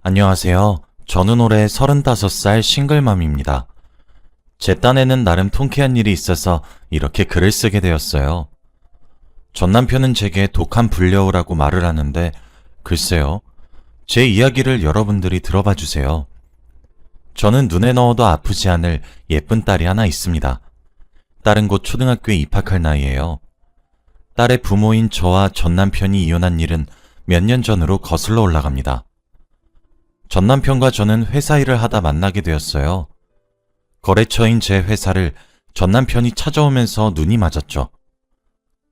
안녕하세요. 저는 올해 35살 싱글맘입니다. 제 딴에는 나름 통쾌한 일이 있어서 이렇게 글을 쓰게 되었어요. 전 남편은 제게 독한 불려우라고 말을 하는데 글쎄요. 제 이야기를 여러분들이 들어봐 주세요. 저는 눈에 넣어도 아프지 않을 예쁜 딸이 하나 있습니다. 딸은 곧 초등학교에 입학할 나이예요. 딸의 부모인 저와 전 남편이 이혼한 일은 몇 년 전으로 거슬러 올라갑니다. 전 남편과 저는 회사 일을 하다 만나게 되었어요. 거래처인 제 회사를 전 남편이 찾아오면서 눈이 맞았죠.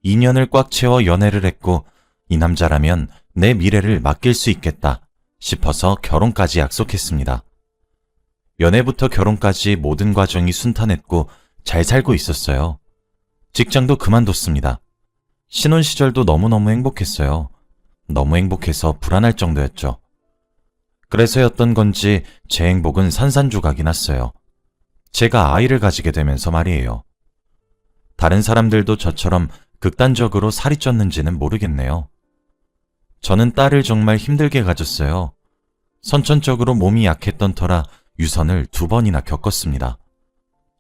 2년을 꽉 채워 연애를 했고 이 남자라면 내 미래를 맡길 수 있겠다 싶어서 결혼까지 약속했습니다. 연애부터 결혼까지 모든 과정이 순탄했고 잘 살고 있었어요. 직장도 그만뒀습니다. 신혼 시절도 너무너무 행복했어요. 너무 행복해서 불안할 정도였죠. 그래서였던 건지 제 행복은 산산조각이 났어요. 제가 아이를 가지게 되면서 말이에요. 다른 사람들도 저처럼 극단적으로 살이 쪘는지는 모르겠네요. 저는 딸을 정말 힘들게 가졌어요. 선천적으로 몸이 약했던 터라 유선을 2번이나 겪었습니다.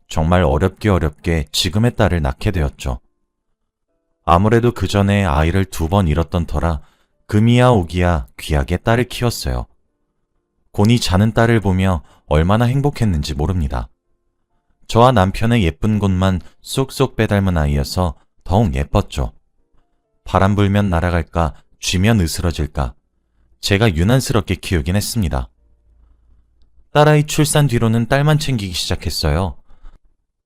정말 어렵게 지금의 딸을 낳게 되었죠. 아무래도 그 전에 아이를 2번 잃었던 터라 금이야 오기야 귀하게 딸을 키웠어요. 곤히 자는 딸을 보며 얼마나 행복했는지 모릅니다. 저와 남편의 예쁜 곳만 쏙쏙 빼닮은 아이여서 더욱 예뻤죠. 바람 불면 날아갈까, 쥐면 으스러질까. 제가 유난스럽게 키우긴 했습니다. 딸아이 출산 뒤로는 딸만 챙기기 시작했어요.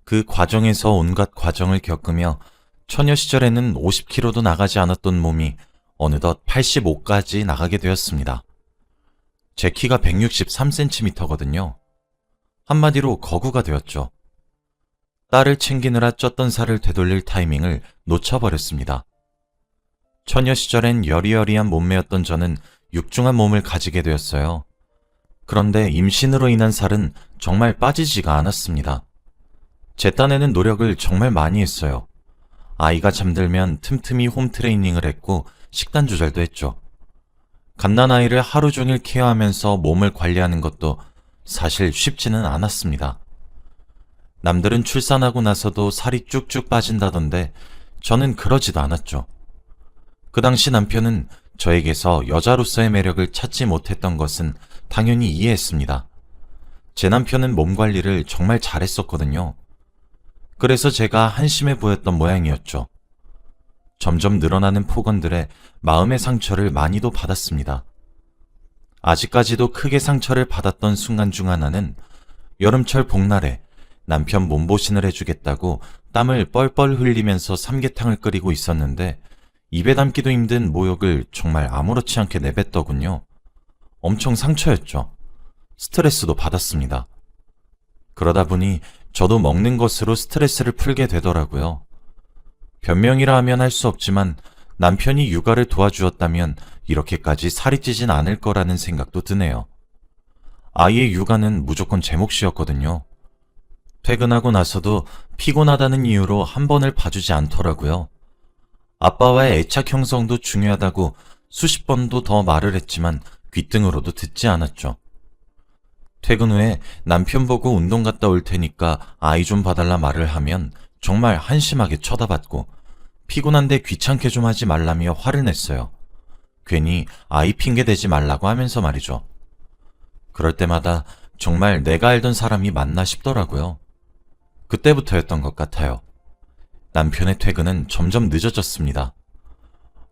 그 과정에서 온갖 과정을 겪으며 처녀 시절에는 50kg도 나가지 않았던 몸이 어느덧 85까지 나가게 되었습니다. 제 키가 163cm거든요. 한마디로 거구가 되었죠. 딸을 챙기느라 쪘던 살을 되돌릴 타이밍을 놓쳐버렸습니다. 처녀 시절엔 여리여리한 몸매였던 저는 육중한 몸을 가지게 되었어요. 그런데 임신으로 인한 살은 정말 빠지지가 않았습니다. 제 딴에는 노력을 정말 많이 했어요. 아이가 잠들면 틈틈이 홈트레이닝을 했고 식단 조절도 했죠. 갓난아이를 하루 종일 케어하면서 몸을 관리하는 것도 사실 쉽지는 않았습니다. 남들은 출산하고 나서도 살이 쭉쭉 빠진다던데 저는 그러지도 않았죠. 그 당시 남편은 저에게서 여자로서의 매력을 찾지 못했던 것은 당연히 이해했습니다. 제 남편은 몸 관리를 정말 잘했었거든요. 그래서 제가 한심해 보였던 모양이었죠. 점점 늘어나는 폭언들에 마음의 상처를 많이도 받았습니다. 아직까지도 크게 상처를 받았던 순간 중 하나는 여름철 복날에 남편 몸보신을 해주겠다고 땀을 뻘뻘 흘리면서 삼계탕을 끓이고 있었는데 입에 담기도 힘든 모욕을 정말 아무렇지 않게 내뱉더군요. 엄청 상처였죠. 스트레스도 받았습니다. 그러다 보니 저도 먹는 것으로 스트레스를 풀게 되더라고요. 변명이라 하면 할 수 없지만 남편이 육아를 도와주었다면 이렇게까지 살이 찌진 않을 거라는 생각도 드네요. 아이의 육아는 무조건 제 몫이었거든요. 퇴근하고 나서도 피곤하다는 이유로 한 번을 봐주지 않더라고요. 아빠와의 애착 형성도 중요하다고 수십 번도 더 말을 했지만 귓등으로도 듣지 않았죠. 퇴근 후에 남편 보고 운동 갔다 올 테니까 아이 좀 봐달라 말을 하면 정말 한심하게 쳐다봤고 피곤한데 귀찮게 좀 하지 말라며 화를 냈어요. 괜히 아이 핑계 대지 말라고 하면서 말이죠. 그럴 때마다 정말 내가 알던 사람이 맞나 싶더라고요. 그때부터였던 것 같아요. 남편의 퇴근은 점점 늦어졌습니다.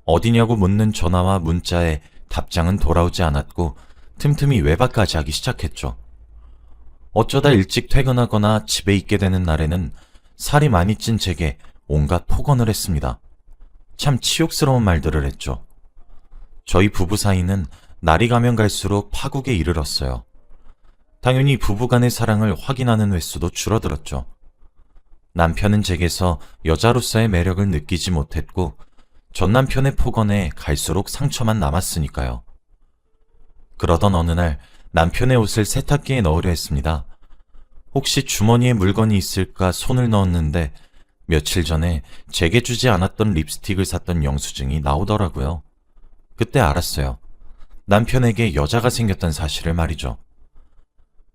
어디냐고 묻는 전화와 문자에 답장은 돌아오지 않았고 틈틈이 외박까지 하기 시작했죠. 어쩌다 일찍 퇴근하거나 집에 있게 되는 날에는 살이 많이 찐 제게 온갖 폭언을 했습니다. 참 치욕스러운 말들을 했죠. 저희 부부 사이는 날이 가면 갈수록 파국에 이르렀어요. 당연히 부부간의 사랑을 확인하는 횟수도 줄어들었죠. 남편은 제게서 여자로서의 매력을 느끼지 못했고 전 남편의 폭언에 갈수록 상처만 남았으니까요. 그러던 어느 날 남편의 옷을 세탁기에 넣으려 했습니다. 혹시 주머니에 물건이 있을까 손을 넣었는데 며칠 전에 제게 주지 않았던 립스틱을 샀던 영수증이 나오더라고요. 그때 알았어요. 남편에게 여자가 생겼던 사실을 말이죠.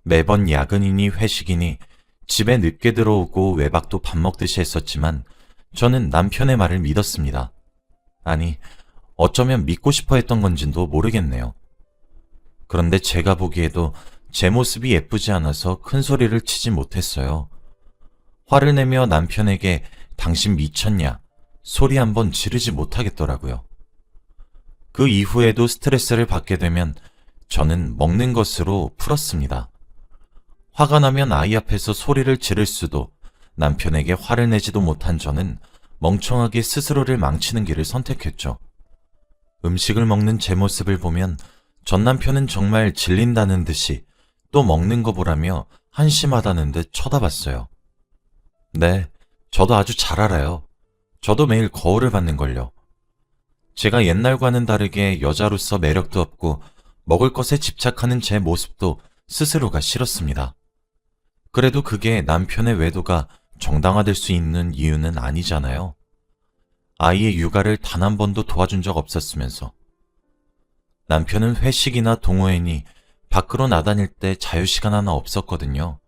매번 야근이니 회식이니 집에 늦게 들어오고 외박도 밥 먹듯이 했었지만 저는 남편의 말을 믿었습니다. 아니, 어쩌면 믿고 싶어 했던 건지도 모르겠네요. 그런데 제가 보기에도 제 모습이 예쁘지 않아서 큰 소리를 치지 못했어요. 화를 내며 남편에게 당신 미쳤냐? 소리 한번 지르지 못하겠더라고요. 그 이후에도 스트레스를 받게 되면 저는 먹는 것으로 풀었습니다. 화가 나면 아이 앞에서 소리를 지를 수도 남편에게 화를 내지도 못한 저는 멍청하게 스스로를 망치는 길을 선택했죠. 음식을 먹는 제 모습을 보면 전 남편은 정말 질린다는 듯이 또 먹는 거 보라며 한심하다는 듯 쳐다봤어요. 네, 저도 아주 잘 알아요. 저도 매일 거울을 받는걸요. 제가 옛날과는 다르게 여자로서 매력도 없고 먹을 것에 집착하는 제 모습도 스스로가 싫었습니다. 그래도 그게 남편의 외도가 정당화될 수 있는 이유는 아니잖아요. 아이의 육아를 단 한 번도 도와준 적 없었으면서. 남편은 회식이나 동호회니 밖으로 나다닐 때 자유시간 하나 없었거든요.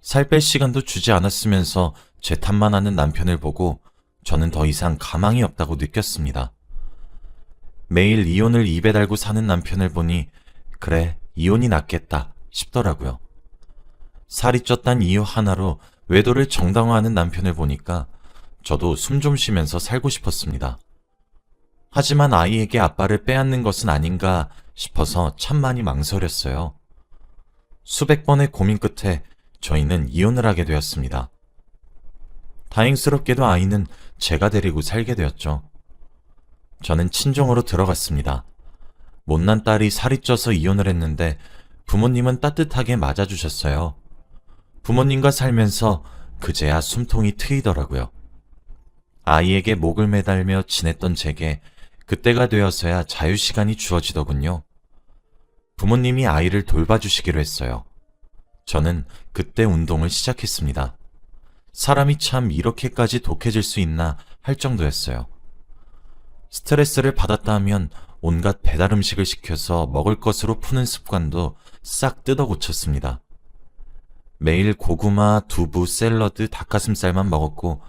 살 뺄 시간도 주지 않았으면서 제 탓만 하는 남편을 보고 저는 더 이상 가망이 없다고 느꼈습니다. 매일 이혼을 입에 달고 사는 남편을 보니 그래, 이혼이 낫겠다 싶더라고요. 살이 쪘단 이유 하나로 외도를 정당화하는 남편을 보니까 저도 숨 좀 쉬면서 살고 싶었습니다. 하지만 아이에게 아빠를 빼앗는 것은 아닌가 싶어서 참 많이 망설였어요. 수백 번의 고민 끝에 저희는 이혼을 하게 되었습니다. 다행스럽게도 아이는 제가 데리고 살게 되었죠. 저는 친정으로 들어갔습니다. 못난 딸이 살이 쪄서 이혼을 했는데 부모님은 따뜻하게 맞아주셨어요. 부모님과 살면서 그제야 숨통이 트이더라고요. 아이에게 목을 매달며 지냈던 제게 그때가 되어서야 자유시간이 주어지더군요. 부모님이 아이를 돌봐주시기로 했어요. 저는 그때 운동을 시작했습니다. 사람이 참 이렇게까지 독해질 수 있나 할 정도였어요. 스트레스를 받았다 하면 온갖 배달 음식을 시켜서 먹을 것으로 푸는 습관도 싹 뜯어 고쳤습니다. 매일 고구마, 두부, 샐러드, 닭가슴살만 먹었고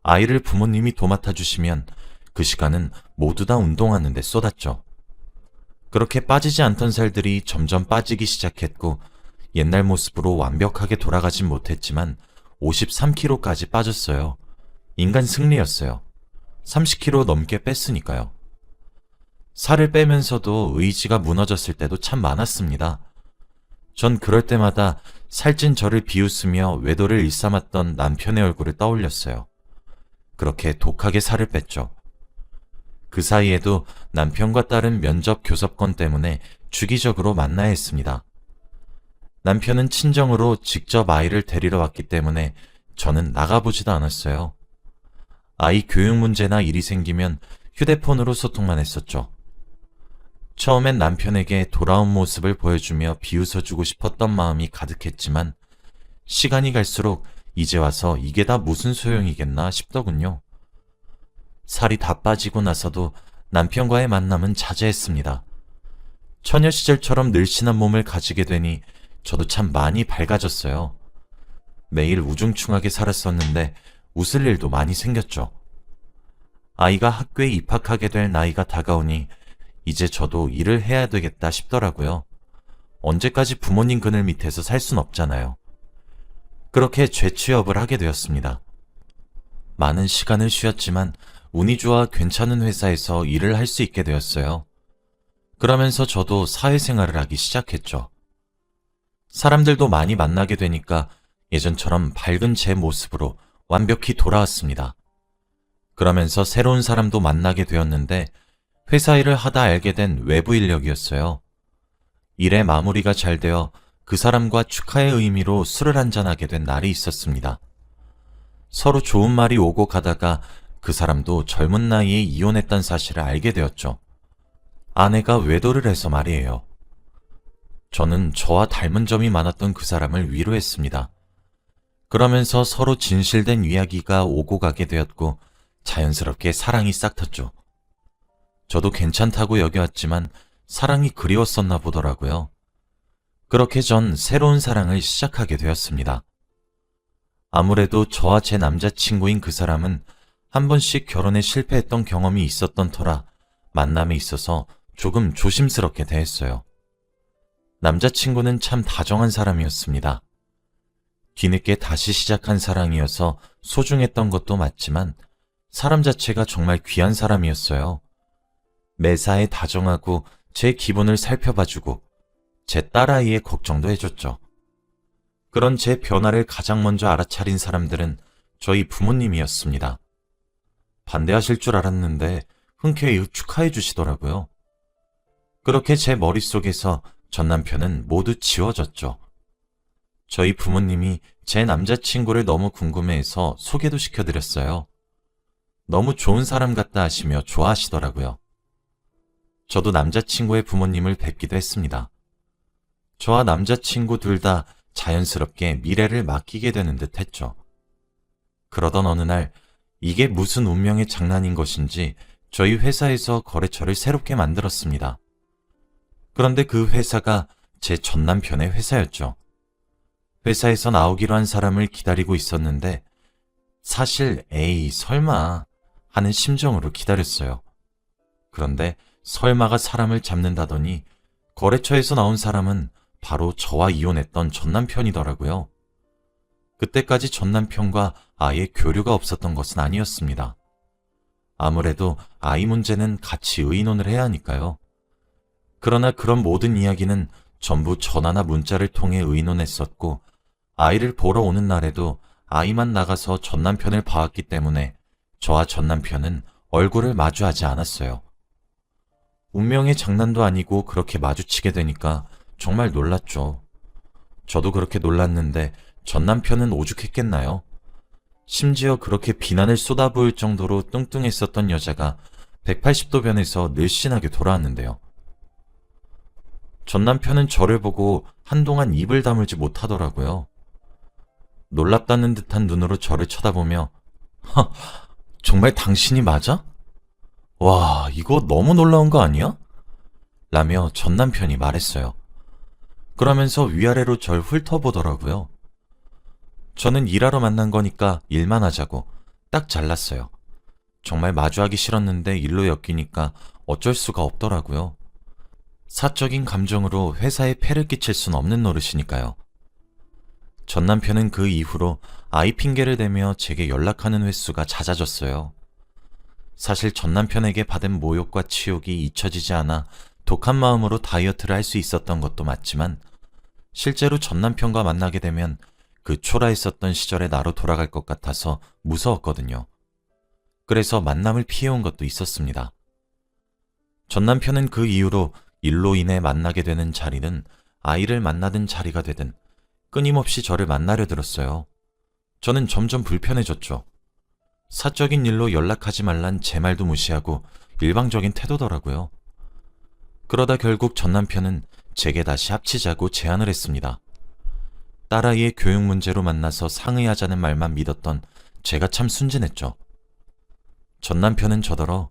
아이를 부모님이 도맡아 주시면 그 시간은 모두 다 운동하는 데 쏟았죠. 그렇게 빠지지 않던 살들이 점점 빠지기 시작했고 옛날 모습으로 완벽하게 돌아가진 못했지만 53kg까지 빠졌어요. 인간 승리였어요. 30kg 넘게 뺐으니까요. 살을 빼면서도 의지가 무너졌을 때도 참 많았습니다. 전 그럴 때마다 살찐 저를 비웃으며 외도를 일삼았던 남편의 얼굴을 떠올렸어요. 그렇게 독하게 살을 뺐죠. 그 사이에도 남편과 딸은 면접 교섭권 때문에 주기적으로 만나야 했습니다. 남편은 친정으로 직접 아이를 데리러 왔기 때문에 저는 나가보지도 않았어요. 아이 교육 문제나 일이 생기면 휴대폰으로 소통만 했었죠. 처음엔 남편에게 돌아온 모습을 보여주며 비웃어주고 싶었던 마음이 가득했지만 시간이 갈수록 이제 와서 이게 다 무슨 소용이겠나 싶더군요. 살이 다 빠지고 나서도 남편과의 만남은 자제했습니다. 처녀 시절처럼 늘씬한 몸을 가지게 되니 저도 참 많이 밝아졌어요. 매일 우중충하게 살았었는데 웃을 일도 많이 생겼죠. 아이가 학교에 입학하게 될 나이가 다가오니 이제 저도 일을 해야 되겠다 싶더라고요. 언제까지 부모님 그늘 밑에서 살 순 없잖아요. 그렇게 재취업을 하게 되었습니다. 많은 시간을 쉬었지만 운이 좋아 괜찮은 회사에서 일을 할 수 있게 되었어요. 그러면서 저도 사회생활을 하기 시작했죠. 사람들도 많이 만나게 되니까 예전처럼 밝은 제 모습으로 완벽히 돌아왔습니다. 그러면서 새로운 사람도 만나게 되었는데 회사 일을 하다 알게 된 외부 인력이었어요. 일의 마무리가 잘 되어 그 사람과 축하의 의미로 술을 한잔하게 된 날이 있었습니다. 서로 좋은 말이 오고 가다가 그 사람도 젊은 나이에 이혼했다는 사실을 알게 되었죠. 아내가 외도를 해서 말이에요. 저는 저와 닮은 점이 많았던 그 사람을 위로했습니다. 그러면서 서로 진실된 이야기가 오고 가게 되었고 자연스럽게 사랑이 싹텄죠. 저도 괜찮다고 여겨왔지만 사랑이 그리웠었나 보더라고요. 그렇게 전 새로운 사랑을 시작하게 되었습니다. 아무래도 저와 제 남자친구인 그 사람은 한 번씩 결혼에 실패했던 경험이 있었던 터라 만남에 있어서 조금 조심스럽게 대했어요. 남자친구는 참 다정한 사람이었습니다. 뒤늦게 다시 시작한 사랑이어서 소중했던 것도 맞지만 사람 자체가 정말 귀한 사람이었어요. 매사에 다정하고 제 기분을 살펴봐주고 제 딸아이의 걱정도 해줬죠. 그런 제 변화를 가장 먼저 알아차린 사람들은 저희 부모님이었습니다. 반대하실 줄 알았는데 흔쾌히 축하해 주시더라고요. 그렇게 제 머릿속에서 전 남편은 모두 지워졌죠. 저희 부모님이 제 남자친구를 너무 궁금해해서 소개도 시켜드렸어요. 너무 좋은 사람 같다 하시며 좋아하시더라고요. 저도 남자친구의 부모님을 뵙기도 했습니다. 저와 남자친구 둘 다 자연스럽게 미래를 맡기게 되는 듯 했죠. 그러던 어느 날 이게 무슨 운명의 장난인 것인지 저희 회사에서 거래처를 새롭게 만들었습니다. 그런데 그 회사가 제 전 남편의 회사였죠. 회사에서 나오기로 한 사람을 기다리고 있었는데 사실 에이 설마 하는 심정으로 기다렸어요. 그런데 설마가 사람을 잡는다더니 거래처에서 나온 사람은 바로 저와 이혼했던 전 남편이더라고요. 그때까지 전 남편과 아예 교류가 없었던 것은 아니었습니다. 아무래도 아이 문제는 같이 의논을 해야 하니까요. 그러나 그런 모든 이야기는 전부 전화나 문자를 통해 의논했었고 아이를 보러 오는 날에도 아이만 나가서 전 남편을 봐왔기 때문에 저와 전 남편은 얼굴을 마주하지 않았어요. 운명의 장난도 아니고 그렇게 마주치게 되니까 정말 놀랐죠. 저도 그렇게 놀랐는데 전 남편은 오죽했겠나요? 심지어 그렇게 비난을 쏟아부을 정도로 뚱뚱했었던 여자가 180도 변해서 늘씬하게 돌아왔는데요. 전 남편은 저를 보고 한동안 입을 다물지 못하더라고요. 놀랍다는 듯한 눈으로 저를 쳐다보며 정말 당신이 맞아? 와, 이거 너무 놀라운 거 아니야? 라며 전 남편이 말했어요. 그러면서 위아래로 절 훑어보더라고요. 저는 일하러 만난 거니까 일만 하자고 딱 잘랐어요. 정말 마주하기 싫었는데 일로 엮이니까 어쩔 수가 없더라고요. 사적인 감정으로 회사에 폐를 끼칠 순 없는 노릇이니까요. 전 남편은 그 이후로 아이 핑계를 대며 제게 연락하는 횟수가 잦아졌어요. 사실 전 남편에게 받은 모욕과 치욕이 잊혀지지 않아 독한 마음으로 다이어트를 할 수 있었던 것도 맞지만 실제로 전 남편과 만나게 되면 그 초라했었던 시절의 나로 돌아갈 것 같아서 무서웠거든요. 그래서 만남을 피해온 것도 있었습니다. 전 남편은 그 이후로 일로 인해 만나게 되는 자리는 아이를 만나든 자리가 되든 끊임없이 저를 만나려 들었어요. 저는 점점 불편해졌죠. 사적인 일로 연락하지 말란 제 말도 무시하고 일방적인 태도더라고요. 그러다 결국 전 남편은 제게 다시 합치자고 제안을 했습니다. 딸아이의 교육 문제로 만나서 상의하자는 말만 믿었던 제가 참 순진했죠. 전 남편은 저더러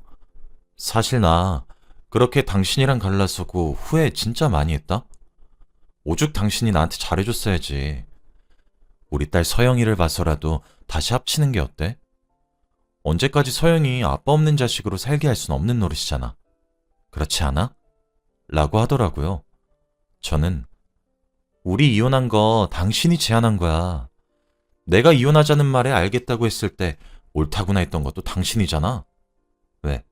사실 나 그렇게 당신이랑 갈라서고 후회 진짜 많이 했다? 오죽 당신이 나한테 잘해줬어야지. 우리 딸 서영이를 봐서라도 다시 합치는 게 어때? 언제까지 서영이 아빠 없는 자식으로 살게 할 순 없는 노릇이잖아. 그렇지 않아? 라고 하더라고요. 저는 우리 이혼한 거 당신이 제안한 거야. 내가 이혼하자는 말에 알겠다고 했을 때 옳다구나 했던 것도 당신이잖아. 왜?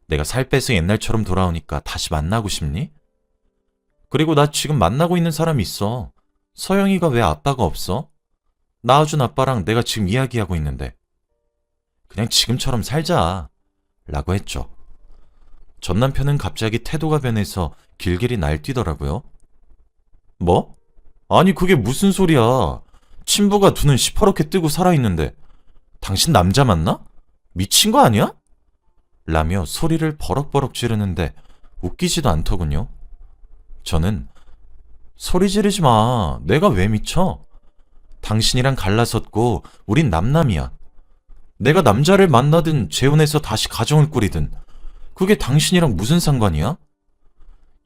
내가 살 빼서 옛날처럼 돌아오니까 다시 만나고 싶니? 그리고 나 지금 만나고 있는 사람이 있어. 서영이가 왜 아빠가 없어? 낳아준 아빠랑 내가 지금 이야기하고 있는데. 그냥 지금처럼 살자. 라고 했죠. 전 남편은 갑자기 태도가 변해서 길길이 날뛰더라고요. 뭐? 아니 그게 무슨 소리야. 친부가 두 눈 시퍼렇게 뜨고 살아있는데 당신 남자 맞나? 미친 거 아니야? 라며 소리를 버럭버럭 지르는데 웃기지도 않더군요. 저는 소리 지르지 마. 내가 왜 미쳐? 당신이랑 갈라섰고 우린 남남이야. 내가 남자를 만나든 재혼해서 다시 가정을 꾸리든 그게 당신이랑 무슨 상관이야?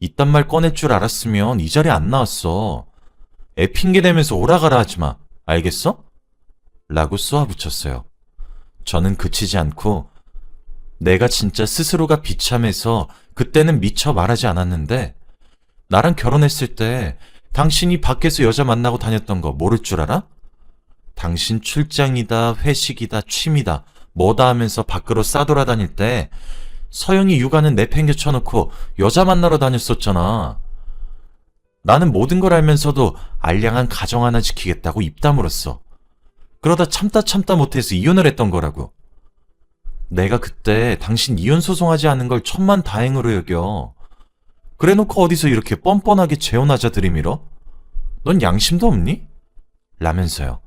이딴 말 꺼낼 줄 알았으면 이 자리에 안 나왔어. 애 핑계대면서 오라가라 하지 마. 알겠어? 라고 쏘아붙였어요. 저는 그치지 않고 내가 진짜 스스로가 비참해서 그때는 미처 말하지 않았는데 나랑 결혼했을 때 당신이 밖에서 여자 만나고 다녔던 거 모를 줄 알아? 당신 출장이다, 회식이다, 취미다, 뭐다 하면서 밖으로 싸돌아다닐 때 서영이 육아는 내팽개쳐놓고 여자 만나러 다녔었잖아. 나는 모든 걸 알면서도 알량한 가정 하나 지키겠다고 입 다물었어. 그러다 참다 못해서 이혼을 했던 거라고. 내가 그때 당신 이혼 소송하지 않은 걸 천만다행으로 여겨. 그래놓고 어디서 이렇게 뻔뻔하게 재혼하자 들이밀어? 넌 양심도 없니? 라면서요.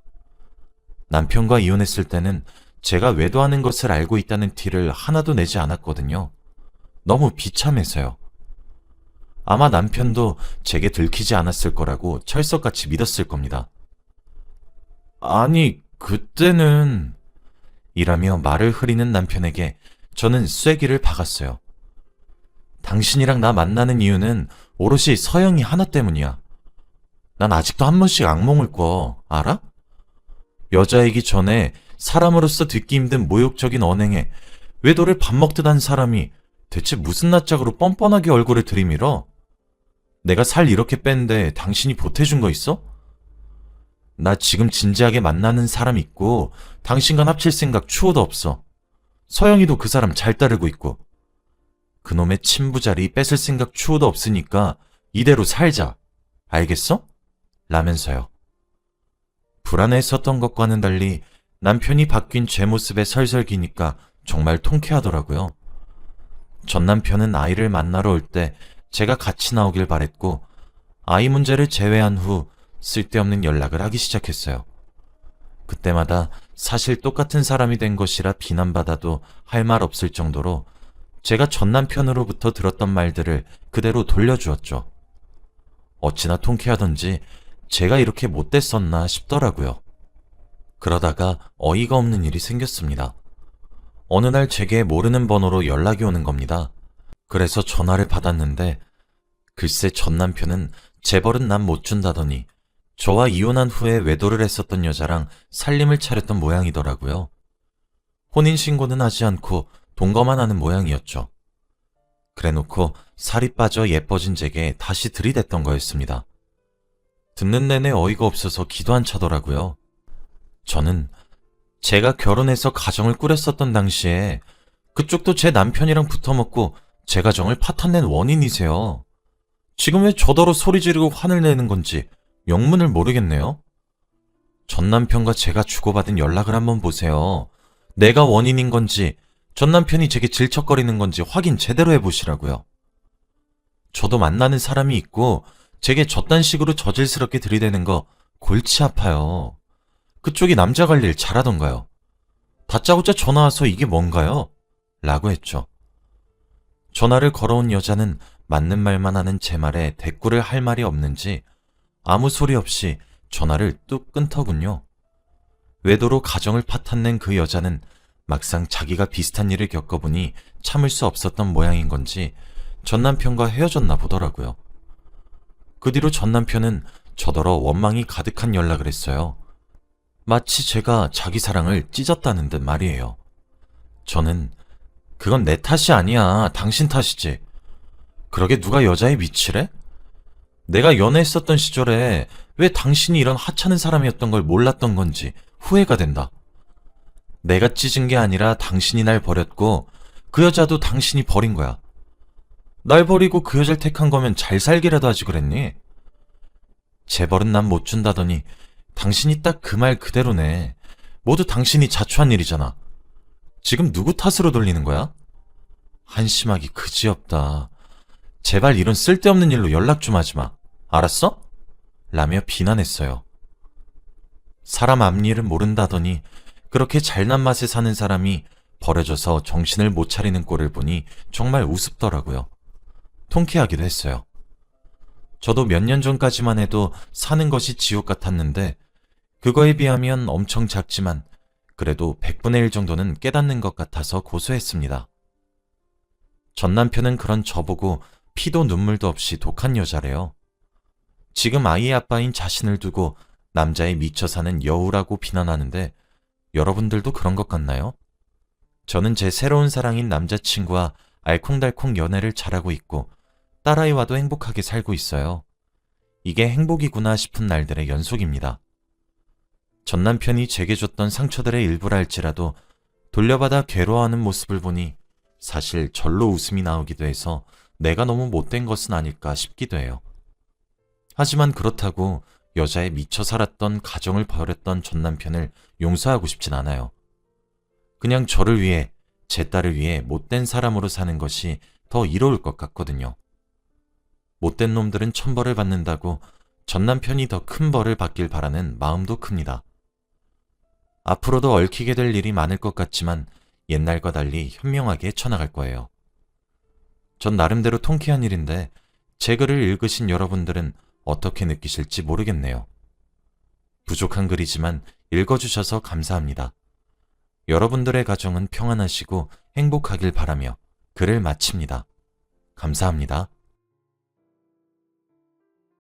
남편과 이혼했을 때는 제가 외도하는 것을 알고 있다는 티를 하나도 내지 않았거든요. 너무 비참해서요. 아마 남편도 제게 들키지 않았을 거라고 철석같이 믿었을 겁니다. 아니, 그때는... 이라며 말을 흐리는 남편에게 저는 쐐기를 박았어요. 당신이랑 나 만나는 이유는 오롯이 서영이 하나 때문이야. 난 아직도 한 번씩 악몽을 꿔. 알아? 여자이기 전에 사람으로서 듣기 힘든 모욕적인 언행에 외도를 밥 먹듯 한 사람이 대체 무슨 낯짝으로 뻔뻔하게 얼굴을 들이밀어? 내가 살 이렇게 뺀데 당신이 보태준 거 있어? 나 지금 진지하게 만나는 사람 있고 당신과 합칠 생각 추호도 없어. 서영이도 그 사람 잘 따르고 있고. 그놈의 친부 자리 뺏을 생각 추호도 없으니까 이대로 살자. 알겠어? 라면서요. 불안해했었던 것과는 달리 남편이 바뀐 제 모습에 설설기니까 정말 통쾌하더라고요. 전 남편은 아이를 만나러 올 때 제가 같이 나오길 바랬고 아이 문제를 제외한 후 쓸데없는 연락을 하기 시작했어요. 그때마다 사실 똑같은 사람이 된 것이라 비난받아도 할 말 없을 정도로 제가 전 남편으로부터 들었던 말들을 그대로 돌려주었죠. 어찌나 통쾌하던지 제가 이렇게 못됐었나 싶더라고요. 그러다가 어이가 없는 일이 생겼습니다. 어느 날 제게 모르는 번호로 연락이 오는 겁니다. 그래서 전화를 받았는데 글쎄 전 남편은 재벌은 난 못 준다더니 저와 이혼한 후에 외도를 했었던 여자랑 살림을 차렸던 모양이더라고요. 혼인신고는 하지 않고 동거만 하는 모양이었죠. 그래놓고 살이 빠져 예뻐진 제게 다시 들이댔던 거였습니다. 듣는 내내 어이가 없어서 기도 안 차더라고요. 저는 제가 결혼해서 가정을 꾸렸었던 당시에 그쪽도 제 남편이랑 붙어먹고 제 가정을 파탄낸 원인이세요. 지금 왜 저더러 소리 지르고 화를 내는 건지 영문을 모르겠네요. 전 남편과 제가 주고받은 연락을 한번 보세요. 내가 원인인 건지 전 남편이 제게 질척거리는 건지 확인 제대로 해보시라고요. 저도 만나는 사람이 있고 제게 저딴 식으로 저질스럽게 들이대는 거 골치 아파요. 그쪽이 남자 관리를 잘하던가요. 다짜고짜 전화 와서 이게 뭔가요? 라고 했죠. 전화를 걸어온 여자는 맞는 말만 하는 제 말에 대꾸를 할 말이 없는지 아무 소리 없이 전화를 뚝 끊더군요. 외도로 가정을 파탄낸 그 여자는 막상 자기가 비슷한 일을 겪어보니 참을 수 없었던 모양인 건지 전 남편과 헤어졌나 보더라고요. 그 뒤로 전 남편은 저더러 원망이 가득한 연락을 했어요. 마치 제가 자기 사랑을 찢었다는 듯 말이에요. 저는 그건 내 탓이 아니야. 당신 탓이지. 그러게 누가 여자에 미치래? 내가 연애했었던 시절에 왜 당신이 이런 하찮은 사람이었던 걸 몰랐던 건지 후회가 된다. 내가 찢은 게 아니라 당신이 날 버렸고 그 여자도 당신이 버린 거야. 날 버리고 그 여자를 택한 거면 잘 살기라도 하지 그랬니? 재벌은 난 못 준다더니 당신이 딱 그 말 그대로네. 모두 당신이 자초한 일이잖아. 지금 누구 탓으로 돌리는 거야? 한심하기 그지없다. 제발 이런 쓸데없는 일로 연락 좀 하지 마. 알았어? 라며 비난했어요. 사람 앞일은 모른다더니 그렇게 잘난 맛에 사는 사람이 버려져서 정신을 못 차리는 꼴을 보니 정말 우습더라고요. 통쾌하기도 했어요. 저도 몇 년 전까지만 해도 사는 것이 지옥 같았는데 그거에 비하면 엄청 작지만 그래도 100분의 1 정도는 깨닫는 것 같아서 고소했습니다. 전 남편은 그런 저보고 피도 눈물도 없이 독한 여자래요. 지금 아이의 아빠인 자신을 두고 남자에 미쳐 사는 여우라고 비난하는데 여러분들도 그런 것 같나요? 저는 제 새로운 사랑인 남자친구와 알콩달콩 연애를 잘하고 있고 딸아이와도 행복하게 살고 있어요. 이게 행복이구나 싶은 날들의 연속입니다. 전 남편이 제게 줬던 상처들의 일부랄지라도 돌려받아 괴로워하는 모습을 보니 사실 절로 웃음이 나오기도 해서 내가 너무 못된 것은 아닐까 싶기도 해요. 하지만 그렇다고 여자에 미쳐 살았던 가정을 버렸던 전 남편을 용서하고 싶진 않아요. 그냥 저를 위해, 제 딸을 위해 못된 사람으로 사는 것이 더 이로울 것 같거든요. 못된 놈들은 천벌을 받는다고 전 남편이 더 큰 벌을 받길 바라는 마음도 큽니다. 앞으로도 얽히게 될 일이 많을 것 같지만 옛날과 달리 현명하게 쳐나갈 거예요. 전 나름대로 통쾌한 일인데 제 글을 읽으신 여러분들은 어떻게 느끼실지 모르겠네요. 부족한 글이지만 읽어주셔서 감사합니다. 여러분들의 가정은 평안하시고 행복하길 바라며 글을 마칩니다. 감사합니다.